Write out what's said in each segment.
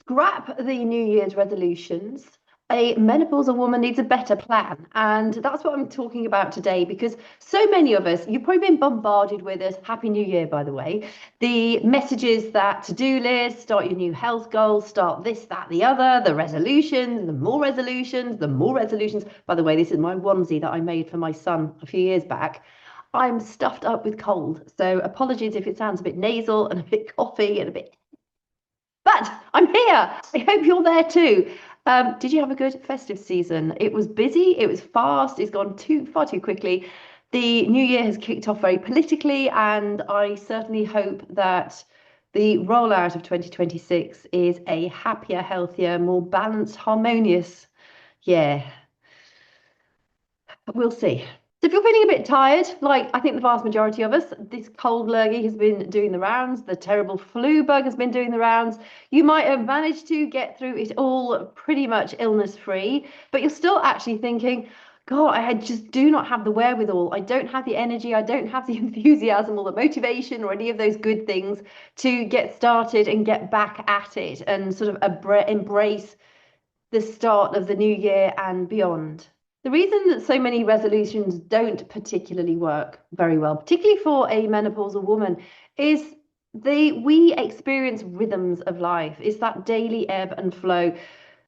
Scrap the New Year's resolutions. A menopausal woman needs a better plan. And that's what I'm talking about today because so many of us, you've probably been bombarded with us. Happy New Year, by the way. The messages that to-do list, start your new health goals, start this, that, the other, the resolutions, the more resolutions, the more resolutions. By the way, this is my onesie that I made for my son a few years back. I'm stuffed up with cold. So apologies if it sounds a bit nasal and a bit coughy and a bit, but I'm here. I hope you're there too. Did you have a good festive season? It was busy, it was fast, it's gone far too quickly. The new year has kicked off very politically, and I certainly hope that the rollout of 2026 is a happier, healthier, more balanced, harmonious year. We'll see. So if you're feeling a bit tired, like I think the vast majority of us, this cold lurgy has been doing the rounds, the terrible flu bug has been doing the rounds. You might have managed to get through it all pretty much illness free, but you're still actually thinking, God, I just do not have the wherewithal. I don't have the energy. I don't have the enthusiasm or the motivation or any of those good things to get started and get back at it and sort of embrace the start of the new year and beyond. The reason that so many resolutions don't particularly work very well, particularly for a menopausal woman, is we experience rhythms of life. It's that daily ebb and flow.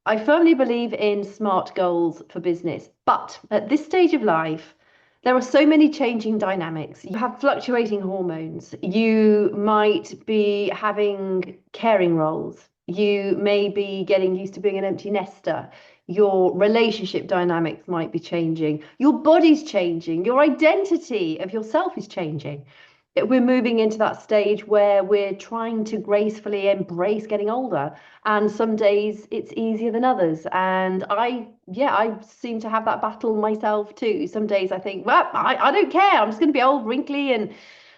I firmly believe in smart goals for business, but at this stage of life, there are so many changing dynamics. You have fluctuating hormones. You might be having caring roles. You may be getting used to being an empty nester. Your relationship dynamics might be changing. Your body's changing. Your identity of yourself is changing. We're moving into that stage where we're trying to gracefully embrace getting older. And some days it's easier than others. And I seem to have that battle myself too. Some days I think, well, I don't care. I'm just going to be old, wrinkly, and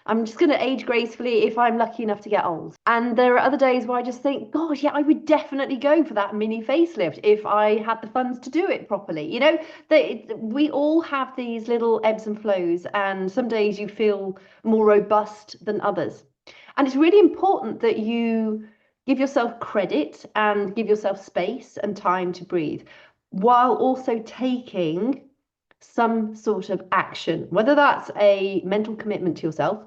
I'm just going to age gracefully if I'm lucky enough to get old. And there are other days where I just think, God, yeah, I would definitely go for that mini facelift if I had the funds to do it properly. We all have these little ebbs and flows, and some days you feel more robust than others. And it's really important that you give yourself credit and give yourself space and time to breathe while also taking some sort of action, whether that's a mental commitment to yourself,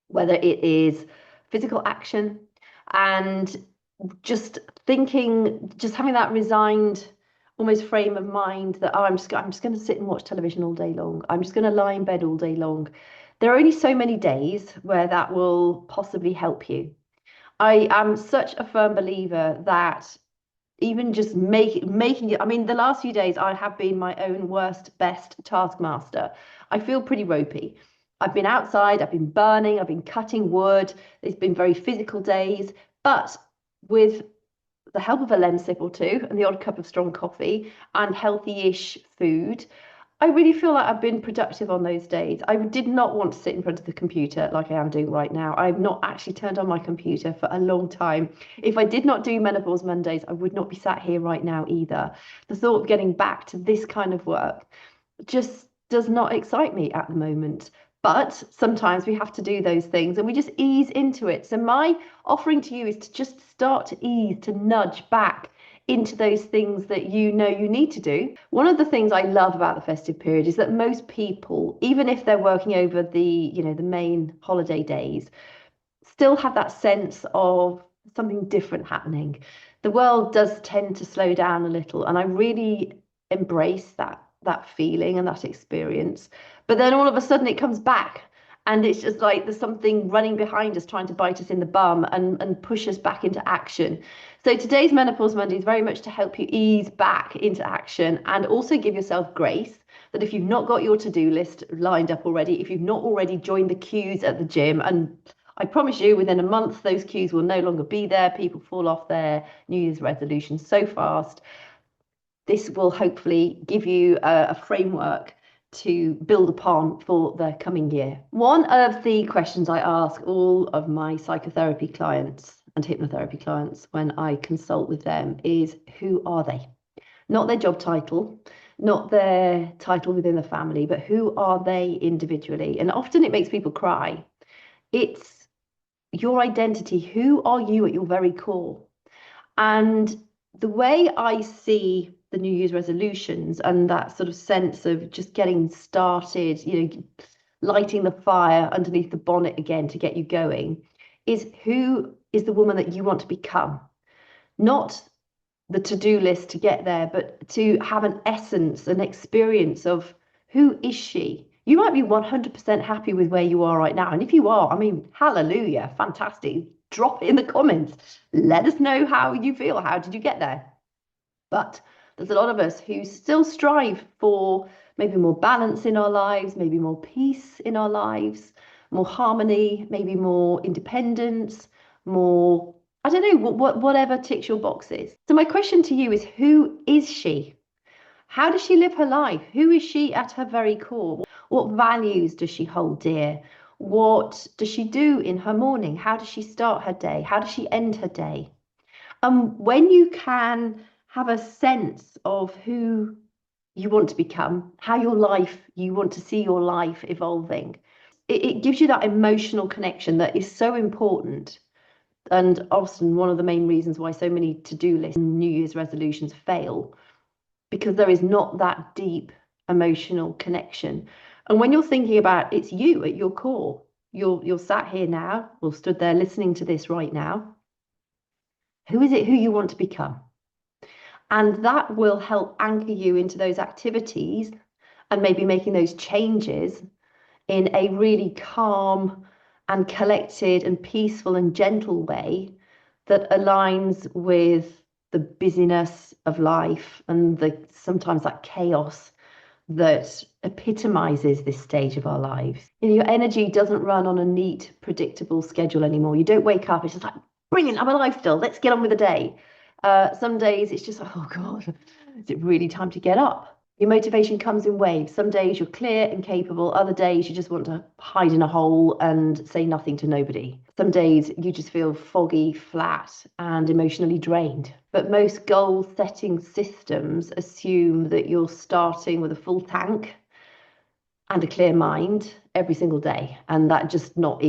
whether it is physical action, and just thinking, just having that resigned almost frame of mind that, oh, I'm just going to sit and watch television all day long. I'm just going to lie in bed all day long. There are only so many days where that will possibly help you. I am such a firm believer that even just making it, I mean, the last few days I have been my own worst, best taskmaster. I feel pretty ropey. I've been outside, I've been burning, I've been cutting wood. It's been very physical days, but with the help of a lemon sip or two and the odd cup of strong coffee and healthy-ish food, I really feel like I've been productive on those days. I did not want to sit in front of the computer like I am doing right now. I've not actually turned on my computer for a long time. If I did not do Menopause Mondays, I would not be sat here right now either. The thought of getting back to this kind of work just does not excite me at the moment. But sometimes we have to do those things and we just ease into it. So my offering to you is to just start to ease, to nudge back into those things that you know you need to do. One of the things I love about the festive period is that most people, even if they're working over the main holiday days, still have that sense of something different happening. The world does tend to slow down a little, and I really embrace that feeling and that experience. But then all of a sudden it comes back, and it's just like there's something running behind us trying to bite us in the bum and push us back into action. So today's Menopause Monday is very much to help you ease back into action and also give yourself grace that if you've not got your to-do list lined up already, if you've not already joined the queues at the gym, and I promise you within a month those queues will no longer be there, people fall off their New Year's resolutions so fast. This will hopefully give you a framework to build upon for the coming year. One of the questions I ask all of my psychotherapy clients and hypnotherapy clients when I consult with them is, who are they? Not their job title, not their title within the family, but who are they individually? And often it makes people cry. It's your identity. Who are you at your very core? And the way I see the New Year's resolutions and that sort of sense of just getting started, lighting the fire underneath the bonnet again to get you going, is who is the woman that you want to become? Not the to-do list to get there, but to have an essence, an experience of who is she? You might be 100% happy with where you are right now. And if you are, I mean, hallelujah, fantastic. Drop it in the comments. Let us know how you feel. How did you get there? But there's a lot of us who still strive for maybe more balance in our lives, maybe more peace in our lives, more harmony, maybe more independence, more, I don't know, whatever ticks your boxes. So my question to you is, who is she? How does she live her life? Who is she at her very core? What values does she hold dear? What does she do in her morning? How does she start her day? How does she end her day? When you can have a sense of who you want to become, how you want to see your life evolving, it gives you that emotional connection that is so important. And often one of the main reasons why so many to-do lists and New Year's resolutions fail, because there is not that deep emotional connection. And when you're thinking about it's you at your core, you're sat here now, or stood there listening to this right now. Who is it who you want to become? And that will help anchor you into those activities and maybe making those changes in a really calm and collected and peaceful and gentle way that aligns with the busyness of life and sometimes that chaos that epitomizes this stage of our lives. Your energy doesn't run on a neat, predictable schedule anymore. You don't wake up, it's just like, brilliant, I'm alive still, let's get on with the day. Some days it's just like, oh God, is it really time to get up? Your motivation comes in waves. Some days you're clear and capable. Other days you just want to hide in a hole and say nothing to nobody. Some days you just feel foggy, flat, and emotionally drained. But most goal setting systems assume that you're starting with a full tank and a clear mind every single day. And that's just not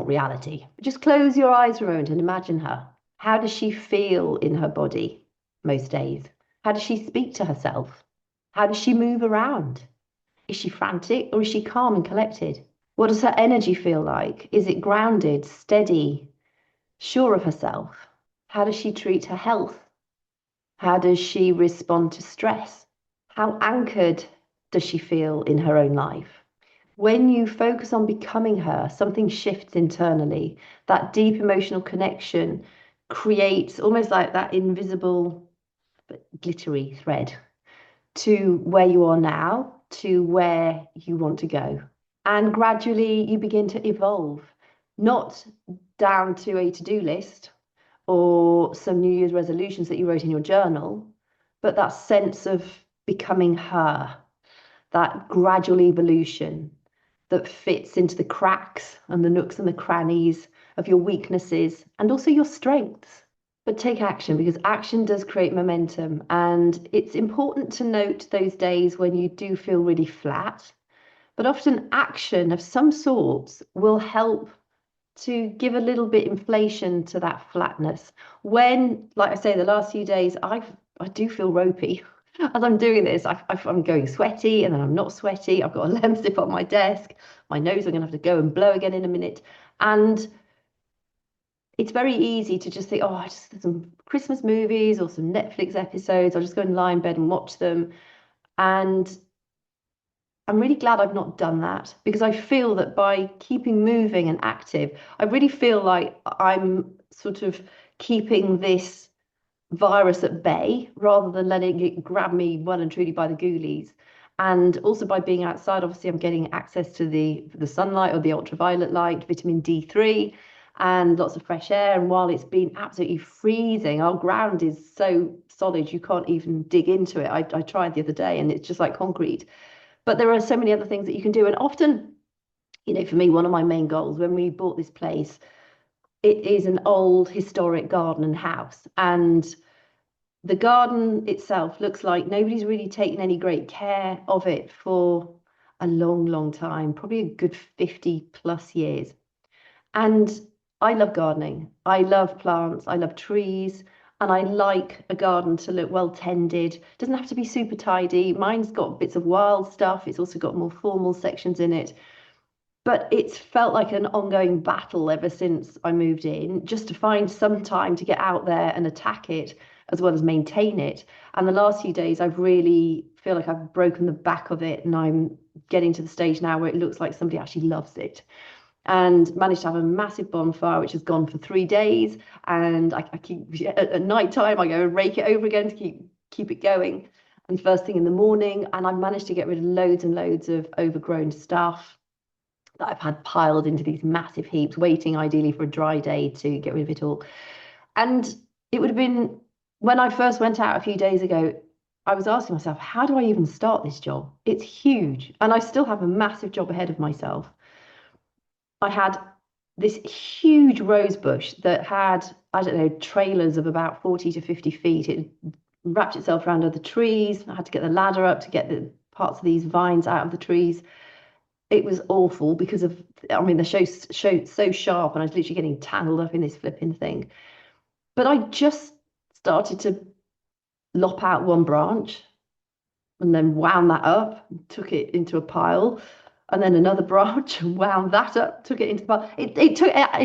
reality. Just close your eyes for a moment and imagine her. How does she feel in her body most days? How does she speak to herself? How does she move around? Is she frantic or is she calm and collected? What does her energy feel like? Is it grounded, steady, sure of herself? How does she treat her health? How does she respond to stress? How anchored does she feel in her own life? When you focus on becoming her, something shifts internally. That deep emotional connection creates almost like that invisible but glittery thread to where you are now, to where you want to go. And gradually you begin to evolve, not down to a to-do list or some New Year's resolutions that you wrote in your journal, but that sense of becoming her, that gradual evolution that fits into the cracks and the nooks and the crannies of your weaknesses and also your strengths. But take action, because action does create momentum. And it's important to note those days when you do feel really flat. But often action of some sorts will help to give a little bit inflation to that flatness. When, like I say, the last few days, I do feel ropey. As I'm doing this, I'm going sweaty and then I'm not sweaty. I've got a lemon sip on my desk. My nose, I'm going to have to go and blow again in a minute. And it's very easy to just think, oh, I just some Christmas movies or some Netflix episodes. I'll just go and lie in bed and watch them. And I'm really glad I've not done that, because I feel that by keeping moving and active, I really feel like I'm sort of keeping this virus at bay rather than letting it grab me well and truly by the ghoulies. And also by being outside, obviously I'm getting access to the sunlight or the ultraviolet light, vitamin D3, and lots of fresh air. And while it's been absolutely freezing, our ground is so solid you can't even dig into it. I tried the other day and it's just like concrete. But there are so many other things that you can do. And often, for me, one of my main goals when we bought this place, it is an old historic garden and house. And the garden itself looks like nobody's really taken any great care of it for a long, long time, probably a good 50 plus years. And I love gardening. I love plants. I love trees. And I like a garden to look well tended. Doesn't have to be super tidy. Mine's got bits of wild stuff. It's also got more formal sections in it. But it's felt like an ongoing battle ever since I moved in, just to find some time to get out there and attack it as well as maintain it. And the last few days, I've really feel like I've broken the back of it, and I'm getting to the stage now where it looks like somebody actually loves it. And managed to have a massive bonfire, which has gone for 3 days. And I keep at night time, I go and rake it over again to keep it going. And first thing in the morning, and I've managed to get rid of loads and loads of overgrown stuff that I've had piled into these massive heaps, waiting ideally for a dry day to get rid of it all. And it would have been when I first went out a few days ago, I was asking myself, how do I even start this job? It's huge. And I still have a massive job ahead of myself. I had this huge rose bush that had, I don't know, trailers of about 40 to 50 feet. It wrapped itself around other trees. I had to get the ladder up to get the parts of these vines out of the trees. It was awful because of, I mean, the show's so sharp and I was literally getting tangled up in this flipping thing. But I just started to lop out one branch and then wound that up, took it into a pile, and then another branch and wound that up, took it into the pile. It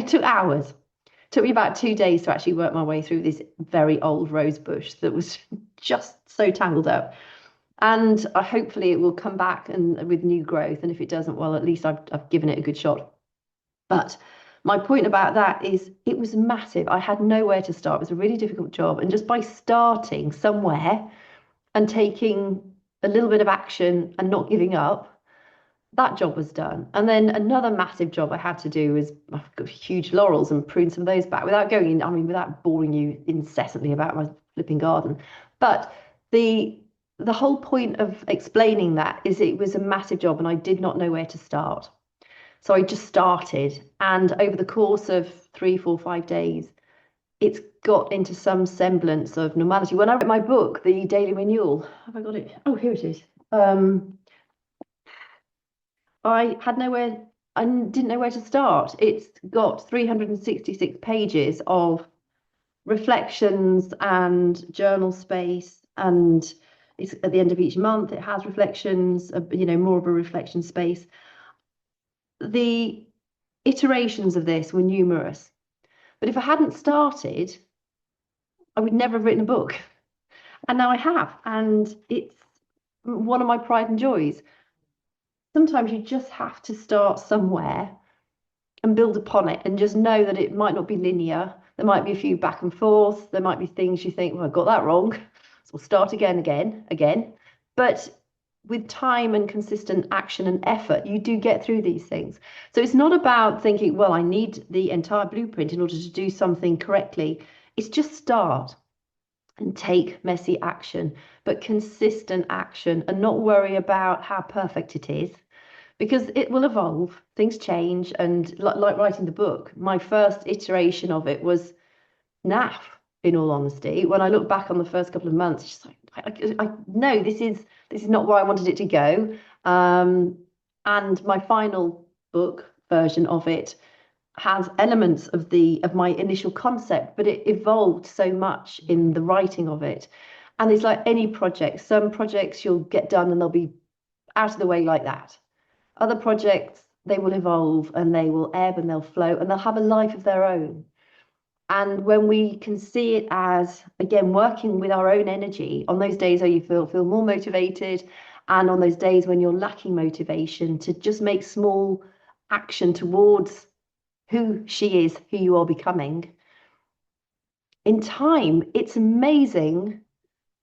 took hours. It took me about 2 days to actually work my way through this very old rose bush that was just so tangled up. And hopefully it will come back and with new growth. And if it doesn't, well, at least I've given it a good shot. But my point about that is it was massive. I had nowhere to start. It was a really difficult job. And just by starting somewhere and taking a little bit of action and not giving up, that job was done. And then another massive job I had to do was I've got huge laurels and prune some of those back without going in, I mean, without boring you incessantly about my flipping garden. But the whole point of explaining that is it was a massive job and I did not know where to start. So I just started. And over the course of 3, 4, 5 days, it's got into some semblance of normality. When I wrote my book, The Daily Renewal, have I got it? Oh, here it is. I had nowhere, I didn't know where to start. It's got 366 pages of reflections and journal space, and it's at the end of each month. It has reflections, more of a reflection space. The iterations of this were numerous, but if I hadn't started, I would never have written a book. And now I have, and it's one of my pride and joys. Sometimes you just have to start somewhere and build upon it and just know that it might not be linear. There might be a few back and forth. There might be things you think, well, I got that wrong. So we'll start again. But with time and consistent action and effort, you do get through these things. So it's not about thinking, well, I need the entire blueprint in order to do something correctly. It's just start and take messy action, but consistent action, and not worry about how perfect it is, because it will evolve, things change. And like writing the book, my first iteration of it was naff, in all honesty. When I look back on the first couple of months, it's just like, I know this is not where I wanted it to go. And my final book version of it has elements of my initial concept, but it evolved so much in the writing of it. And it's like any project. Some projects you'll get done and they'll be out of the way like that. Other projects, they will evolve and they will ebb and they'll flow and they'll have a life of their own. And when we can see it as, again, working with our own energy on those days where you feel more motivated, and on those days when you're lacking motivation, to just make small action towards who she is, who you are becoming, in time, it's amazing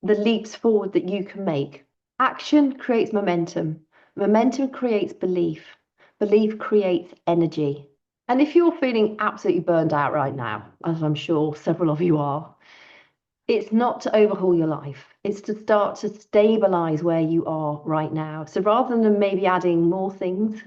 the leaps forward that you can make. Action creates momentum. Momentum creates belief. Belief creates energy. And if you're feeling absolutely burned out right now, as I'm sure several of you are, it's not to overhaul your life. It's to start to stabilize where you are right now. So rather than maybe adding more things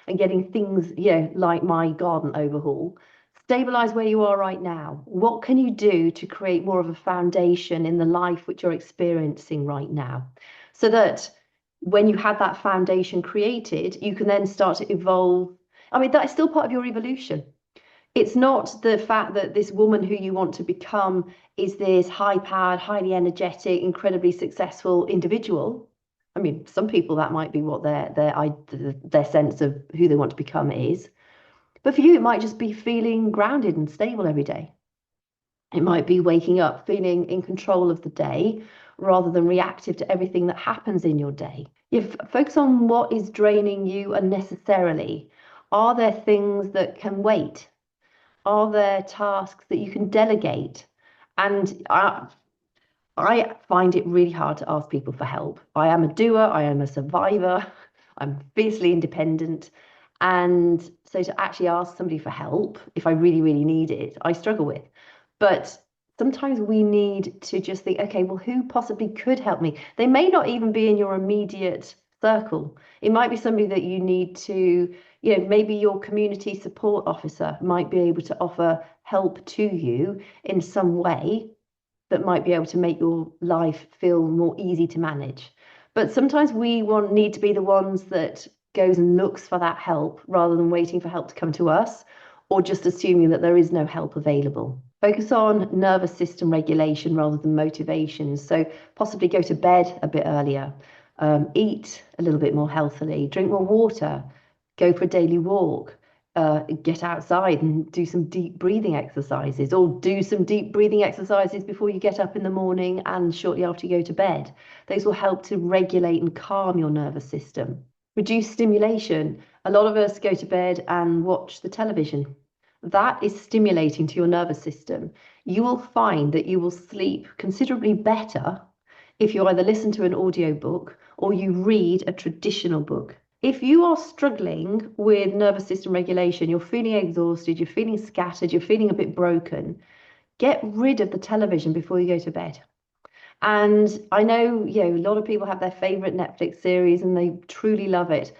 and getting things, like my garden overhaul, stabilize where you are right now. What can you do to create more of a foundation in the life which you're experiencing right now? So that when you have that foundation created, you can then start to evolve. I mean, that is still part of your evolution. It's not the fact that this woman who you want to become is this high-powered, highly energetic, incredibly successful individual. I mean, some people that might be what their sense of who they want to become is. But for you, it might just be feeling grounded and stable every day. It might be waking up feeling in control of the day rather than reactive to everything that happens in your day. You focus on what is draining you unnecessarily. Are there things that can wait? Are there tasks that you can delegate? And I find it really hard to ask people for help. I am a doer, I am a survivor, I'm fiercely independent. And so to actually ask somebody for help, if I really, really need it, I struggle with. But sometimes we need to just think, okay, well, who possibly could help me? They may not even be in your immediate circle. It might be somebody that you need to, maybe your community support officer might be able to offer help to you in some way that might be able to make your life feel more easy to manage. But sometimes we need to be the ones that goes and looks for that help rather than waiting for help to come to us or just assuming that there is no help available. Focus on nervous system regulation rather than motivation. So possibly go to bed a bit earlier, eat a little bit more healthily, drink more water, go for a daily walk, get outside and do some deep breathing exercises, or do some deep breathing exercises before you get up in the morning and shortly after you go to bed. Those will help to regulate and calm your nervous system. Reduce stimulation. A lot of us go to bed and watch the television. That is stimulating to your nervous system. You will find that you will sleep considerably better if you either listen to an audiobook or you read a traditional book. If you are struggling with nervous system regulation, you're feeling exhausted, you're feeling scattered, you're feeling a bit broken, get rid of the television before you go to bed. And I know, a lot of people have their favorite Netflix series and they truly love it.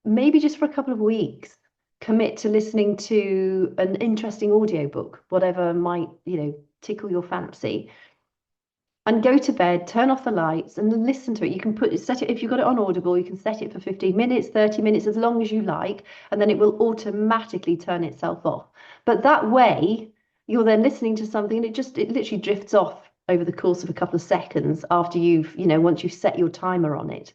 Maybe just for a couple of weeks, commit to listening to an interesting audiobook, whatever might, tickle your fancy, and go to bed, turn off the lights and listen to it. You can set it, if you've got it on Audible, you can set it for 15 minutes, 30 minutes, as long as you like, and then it will automatically turn itself off. But that way, you're then listening to something and it literally drifts off over the course of a couple of seconds after once you've set your timer on it.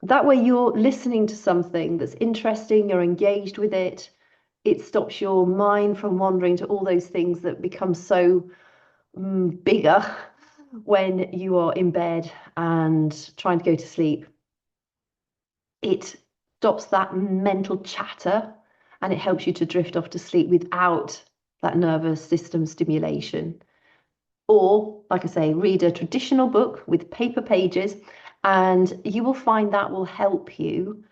That way you're listening to something that's interesting, you're engaged with it. It stops your mind from wandering to all those things that become so bigger when you are in bed and trying to go to sleep. It stops that mental chatter and it helps you to drift off to sleep without that nervous system stimulation. Or, like I say, read a traditional book with paper pages, and you will find that will help you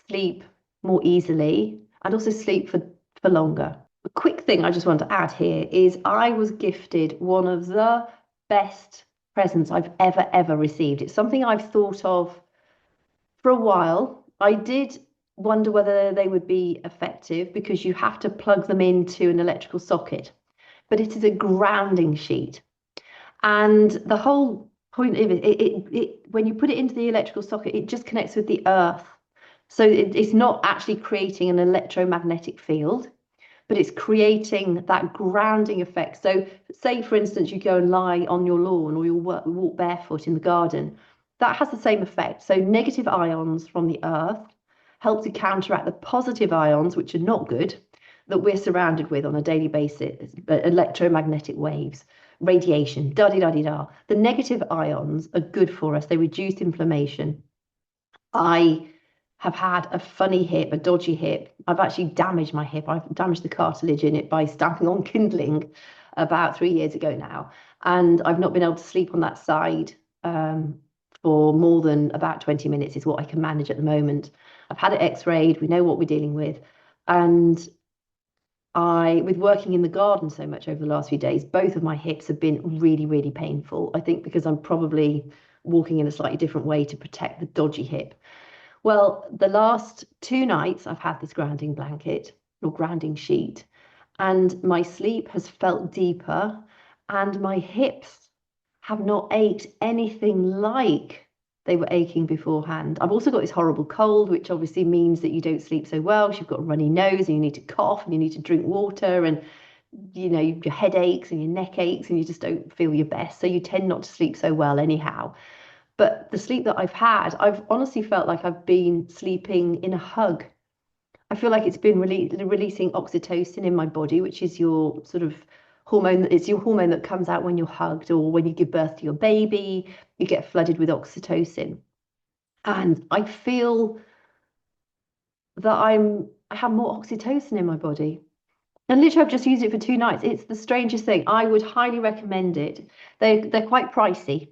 sleep more easily and also sleep for longer. A quick thing I just want to add here is I was gifted one of the best presents I've ever received. It's something I've thought of for a while. I did wonder whether they would be effective because you have to plug them into an electrical socket, but it is a grounding sheet. And the whole point of it, when you put it into the electrical socket, it just connects with the earth. So it's not actually creating an electromagnetic field, but it's creating that grounding effect. So say, for instance, you go and lie on your lawn or you walk barefoot in the garden. That has the same effect. So negative ions from the earth help to counteract the positive ions, which are not good, that we're surrounded with on a daily basis, electromagnetic waves, radiation, da-di-da-di-da. The negative ions are good for us. They reduce inflammation. I have had a funny hip, a dodgy hip. I've actually damaged my hip. I've damaged the cartilage in it by stamping on kindling about 3 years ago now. And I've not been able to sleep on that side for more than about 20 minutes is what I can manage at the moment. I've had it x-rayed. We know what we're dealing with. And with working in the garden so much over the last few days, both of my hips have been really, really painful. I think because I'm probably walking in a slightly different way to protect the dodgy hip. Well, the last 2 nights I've had this grounding blanket or grounding sheet, and my sleep has felt deeper, and my hips have not ached anything like they were aching beforehand. I've also got this horrible cold, which obviously means that you don't sleep so well. You've got a runny nose and you need to cough and you need to drink water and your head aches and your neck aches and you just don't feel your best. So you tend not to sleep so well anyhow. But the sleep that I've had, I've honestly felt like I've been sleeping in a hug. I feel like it's been releasing oxytocin in my body, which is your sort of hormone. It's your hormone that comes out when you're hugged or when you give birth to your baby. You get flooded with oxytocin. And I feel that I have more oxytocin in my body. And literally, I've just used it for 2 nights. It's the strangest thing. I would highly recommend it. They're quite pricey.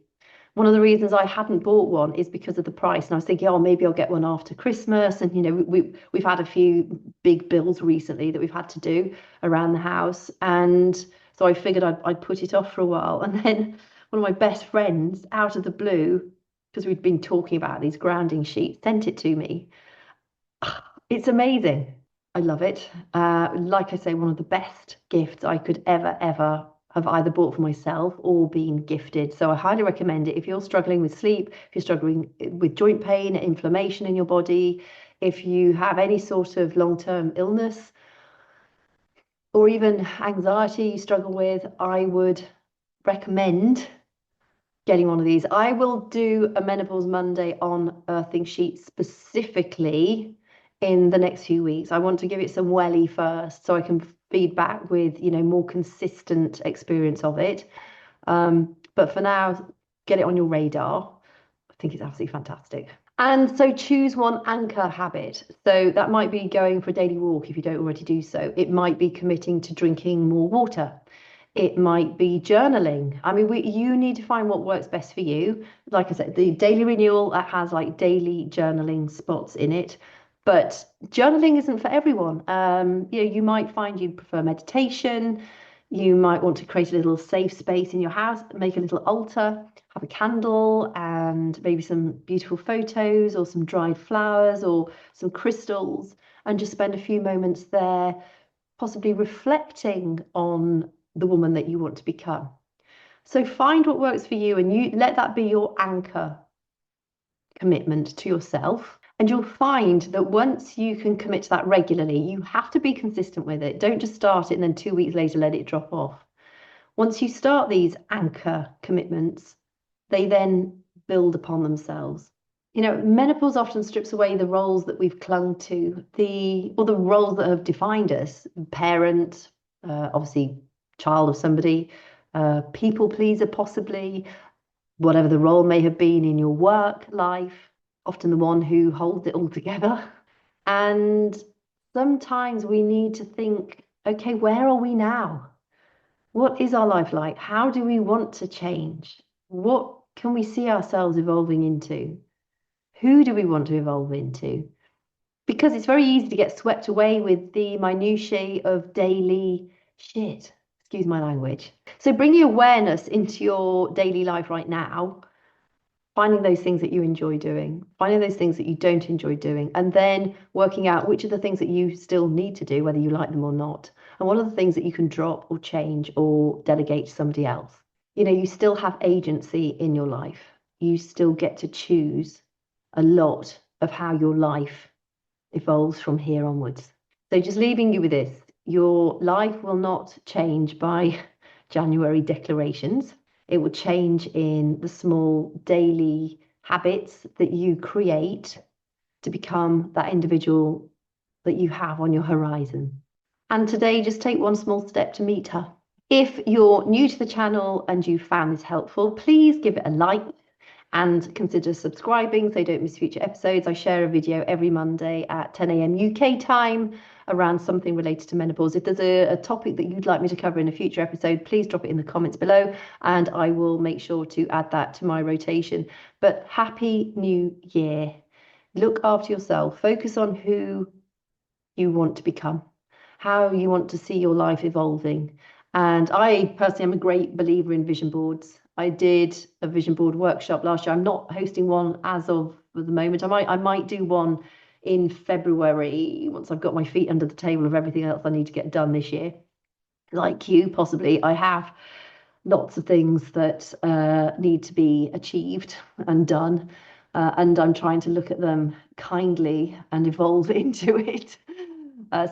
One of the reasons I hadn't bought one is because of the price. And I was thinking, oh, maybe I'll get one after Christmas. And we've had a few big bills recently that we've had to do around the house. And so I figured I'd put it off for a while. And then one of my best friends, out of the blue, because we'd been talking about these grounding sheets, sent it to me. It's amazing. I love it. Like I say, one of the best gifts I could ever have either bought for myself or been gifted. So I highly recommend it. If you're struggling with sleep, if you're struggling with joint pain, inflammation in your body, if you have any sort of long-term illness or even anxiety you struggle with, I would recommend getting one of these. I will do a Menopause Monday on earthing sheets specifically in the next few weeks. I want to give it some welly first so I can feed back with, more consistent experience of it. But for now, get it on your radar. I think it's absolutely fantastic. And so choose one anchor habit. So that might be going for a daily walk if you don't already do so. It might be committing to drinking more water. It might be journaling. I mean, you need to find what works best for you. Like I said, the daily renewal has like daily journaling spots in it, but journaling isn't for everyone. You might find you prefer meditation. You might want to create a little safe space in your house, make a little altar, have a candle and maybe some beautiful photos or some dried flowers or some crystals, and just spend a few moments there, possibly reflecting on the woman that you want to become. So find what works for you and you let that be your anchor commitment to yourself. And you'll find that once you can commit to that regularly, you have to be consistent with it. Don't just start it and then 2 weeks later let it drop off. Once you start these anchor commitments, they then build upon themselves. Menopause often strips away the roles that we've clung to, the roles that have defined us: parent, obviously child of somebody, people pleaser possibly, whatever the role may have been in your work life, often the one who holds it all together. And sometimes we need to think, okay, where are we now? What is our life like? How do we want to change? What can we see ourselves evolving into? Who do we want to evolve into? Because it's very easy to get swept away with the minutiae of daily shit. Excuse my language. So bringing awareness into your daily life right now, finding those things that you enjoy doing, finding those things that you don't enjoy doing, and then working out which are the things that you still need to do, whether you like them or not, and what are the things that you can drop or change or delegate to somebody else. You still have agency in your life. You still get to choose a lot of how your life evolves from here onwards. So just leaving you with this: your life will not change by January declarations. It will change in the small daily habits that you create to become that individual that you have on your horizon. And today, just take one small step to meet her. If you're new to the channel and you found this helpful, please give it a like and consider subscribing so you don't miss future episodes. I share a video every Monday at 10 a.m. UK time around something related to menopause. If there's a topic that you'd like me to cover in a future episode, please drop it in the comments below and I will make sure to add that to my rotation. But happy new year. Look after yourself. Focus on who you want to become, how you want to see your life evolving. And I personally am a great believer in vision boards. I did a vision board workshop last year. I'm not hosting one as of the moment. I might do one in February once I've got my feet under the table of everything else I need to get done this year. Like you, possibly, I have lots of things that need to be achieved and done. and I'm trying to look at them kindly and evolve into it.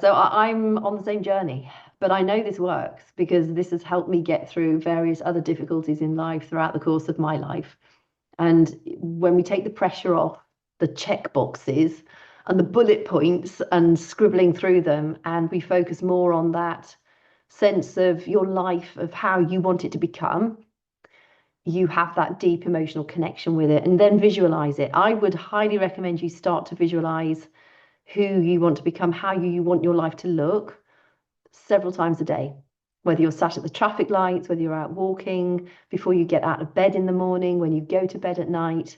So I'm on the same journey, but I know this works because this has helped me get through various other difficulties in life throughout the course of my life. And when we take the pressure off the check boxes and the bullet points and scribbling through them, and we focus more on that sense of your life, of how you want it to become, you have that deep emotional connection with it, and then visualize it. I would highly recommend you start to visualize who you want to become, how you want your life to look several times a day, whether you're sat at the traffic lights, whether you're out walking, before you get out of bed in the morning, when you go to bed at night,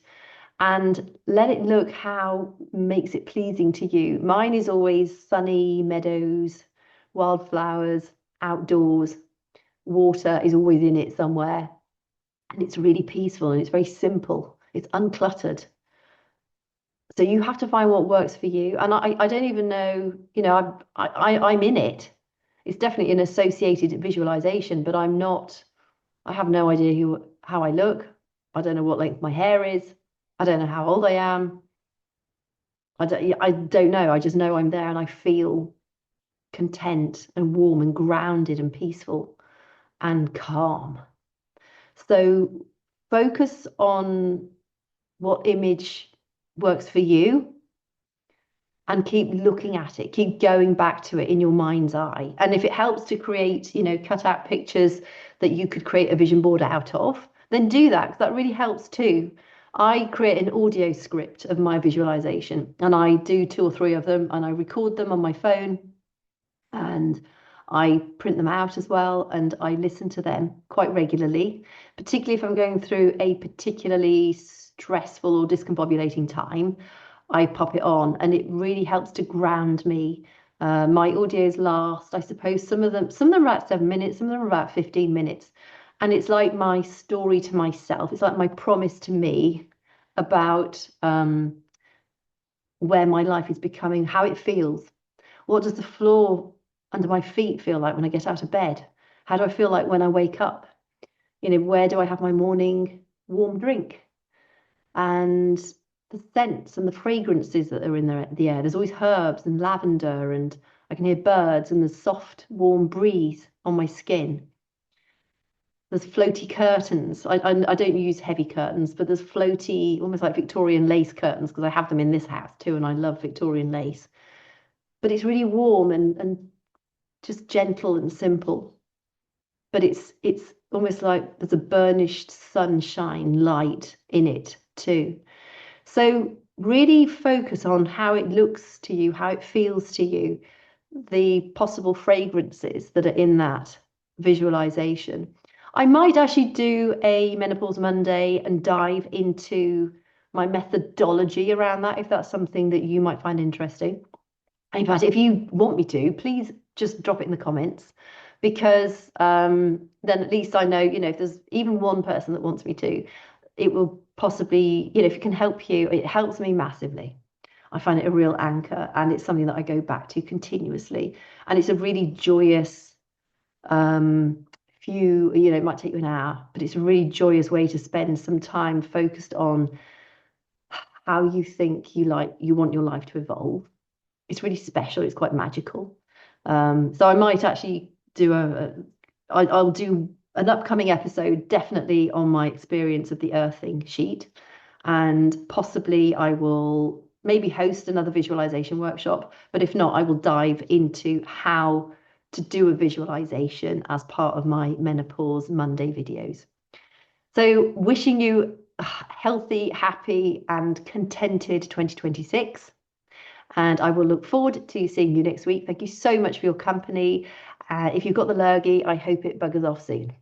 and let it look how makes it pleasing to you. Mine is always sunny meadows, wildflowers, outdoors, water is always in it somewhere. And it's really peaceful and it's very simple. It's uncluttered. So you have to find what works for you. And I don't even know, I'm in it. It's definitely an associated visualization, but I have no idea how I look. I don't know what length my hair is. I don't know how old I am. I don't know. I just know I'm there and I feel content and warm and grounded and peaceful and calm. So focus on what image works for you and keep looking at it, keep going back to it in your mind's eye. And if it helps to create, cut out pictures that you could create a vision board out of, then do that, because that really helps too. I create an audio script of my visualization, and I do 2 or 3 of them, and I record them on my phone, and I print them out as well, and I listen to them quite regularly, particularly if I'm going through a particularly stressful or discombobulating time. I pop it on, and it really helps to ground me. My audios last, I suppose, some of them are about 7 minutes, some of them are about 15 minutes. And it's like my story to myself. It's like my promise to me about where my life is becoming, how it feels. What does the floor under my feet feel like when I get out of bed? How do I feel like when I wake up? Where do I have my morning warm drink? And the scents and the fragrances that are in the air. There's always herbs and lavender, and I can hear birds and the soft, warm breeze on my skin. There's floaty curtains. I don't use heavy curtains, but there's floaty, almost like Victorian lace curtains, because I have them in this house too, and I love Victorian lace. But it's really warm and just gentle and simple. But it's almost like there's a burnished sunshine light in it too. So really focus on how it looks to you, how it feels to you, the possible fragrances that are in that visualization. I might actually do a Menopause Monday and dive into my methodology around that, if that's something that you might find interesting. In fact, if you want me to, please just drop it in the comments, because then at least I know, if there's even one person that wants me to, it will possibly, if it can help you, it helps me massively. I find it a real anchor, and it's something that I go back to continuously. And it's a really joyous, it might take you an hour, but it's a really joyous way to spend some time focused on how you think you want your life to evolve. It's really special. It's quite magical. So I might actually do I'll do an upcoming episode definitely on my experience of the earthing sheet, and possibly I will maybe host another visualization workshop, but if not, I will dive into how to do a visualization as part of my Menopause Monday videos. So wishing you a healthy, happy and contented 2026. And I will look forward to seeing you next week. Thank you so much for your company. If you've got the lurgy, I hope it buggers off soon.